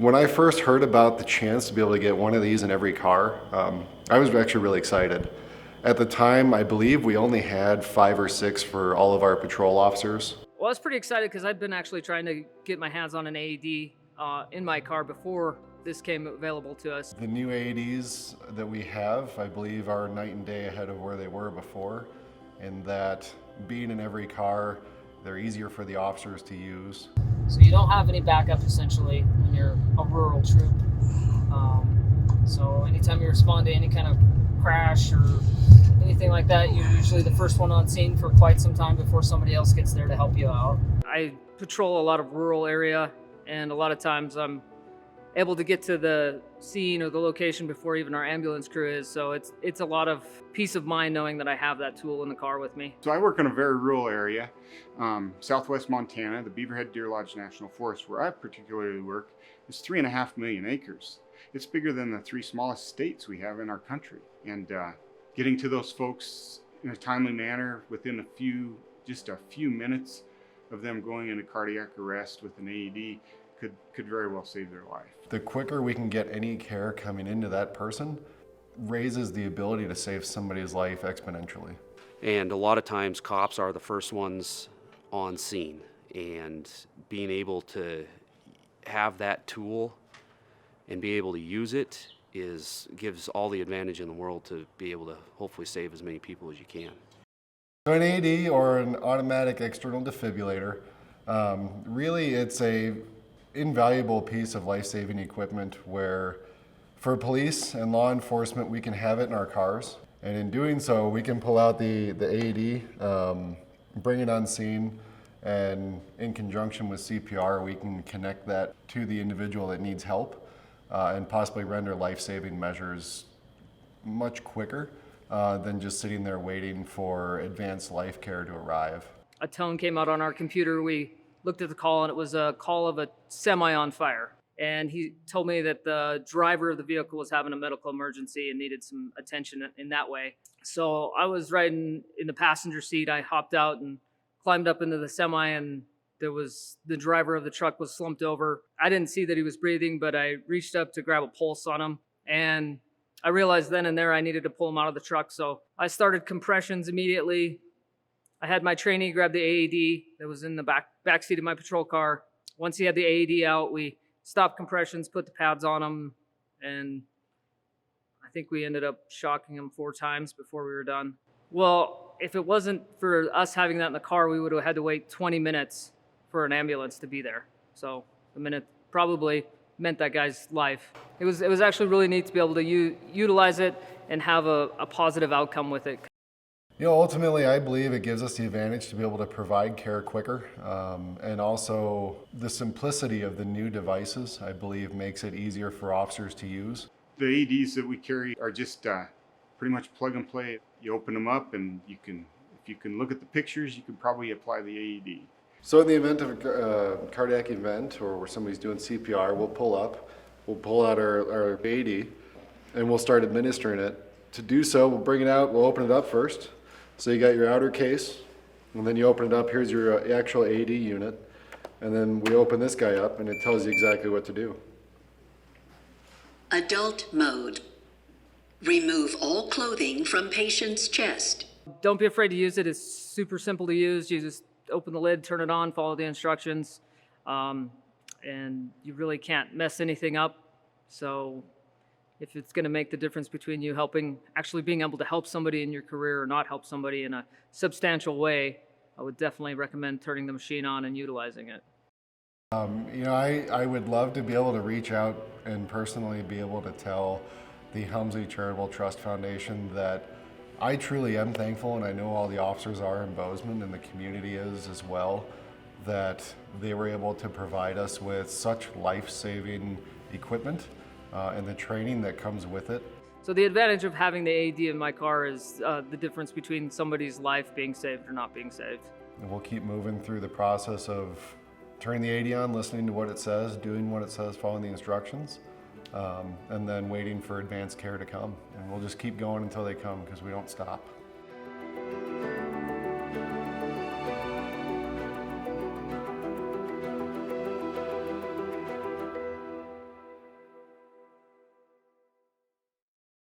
When I first heard about the chance to be able to get one of these in every car, I was actually really excited. At the time, I believe we only had 5 or 6 for all of our patrol officers. Well, I was pretty excited because I've been actually trying to get my hands on an AED in my car before this came available to us. The new AEDs that we have, I believe, are night and day ahead of where they were before, in that being in every car, they're easier for the officers to use. So you don't have any backup essentially when you're a rural troop. So anytime you respond to any kind of crash or anything like that, you're usually the first one on scene for quite some time before somebody else gets there to help you out. I patrol a lot of rural area, and a lot of times I'm able to get to the scene or the location before even our ambulance crew is. So it's a lot of peace of mind knowing that I have that tool in the car with me. So I work in a very rural area, southwest Montana. The Beaverhead Deer Lodge National Forest, where I particularly work, is 3.5 million acres. It's bigger than the 3 smallest states we have in our country. And getting to those folks in a timely manner within just a few minutes of them going into cardiac arrest with an AED could very well save their life. The quicker we can get any care coming into that person raises the ability to save somebody's life exponentially. And a lot of times cops are the first ones on scene, and being able to have that tool and be able to use it gives all the advantage in the world to be able to hopefully save as many people as you can. So an AED, or an automatic external defibrillator, really it's a invaluable piece of life-saving equipment where for police and law enforcement we can have it in our cars, and in doing so we can pull out the AED, bring it on scene, and in conjunction with CPR we can connect that to the individual that needs help and possibly render life-saving measures much quicker than just sitting there waiting for advanced life care to arrive. A tone came out on our computer. We looked at the call, and it was a call of a semi on fire. And he told me that the driver of the vehicle was having a medical emergency and needed some attention in that way. So I was riding in the passenger seat. I hopped out and climbed up into the semi, and the driver of the truck was slumped over. I didn't see that he was breathing, but I reached up to grab a pulse on him, and I realized then and there I needed to pull him out of the truck. So I started compressions immediately. I had my trainee grab the AED that was in the back seat of my patrol car. Once he had the AED out, we stopped compressions, put the pads on him, and I think we ended up shocking him 4 times before we were done. Well, if it wasn't for us having that in the car, we would have had to wait 20 minutes for an ambulance to be there. So the minute probably meant that guy's life. It was actually really neat to be able to utilize it and have a positive outcome with it. You know, ultimately, I believe it gives us the advantage to be able to provide care quicker, and also the simplicity of the new devices, I believe, makes it easier for officers to use. The AEDs that we carry are just pretty much plug and play. You open them up, and if you can look at the pictures, you can probably apply the AED. So in the event of a cardiac event or where somebody's doing CPR, we'll pull out our AED, and we'll start administering it. To do so, we'll bring it out, we'll open it up first. So you got your outer case, and then you open it up, here's your actual AED unit, and then we open this guy up and it tells you exactly what to do. Adult mode. Remove all clothing from patient's chest. Don't be afraid to use it. It's super simple to use. You just open the lid, turn it on, follow the instructions, and you really can't mess anything up. So if it's going to make the difference between you actually being able to help somebody in your career or not help somebody in a substantial way, I would definitely recommend turning the machine on and utilizing it. You know, I would love to be able to reach out and personally be able to tell the Helmsley Charitable Trust Foundation that I truly am thankful, and I know all the officers are in Bozeman and the community is as well, that they were able to provide us with such life-saving equipment and the training that comes with it. So the advantage of having the AED in my car is the difference between somebody's life being saved or not being saved. And we'll keep moving through the process of turning the AED on, listening to what it says, doing what it says, following the instructions, and then waiting for advanced care to come. And we'll just keep going until they come because we don't stop.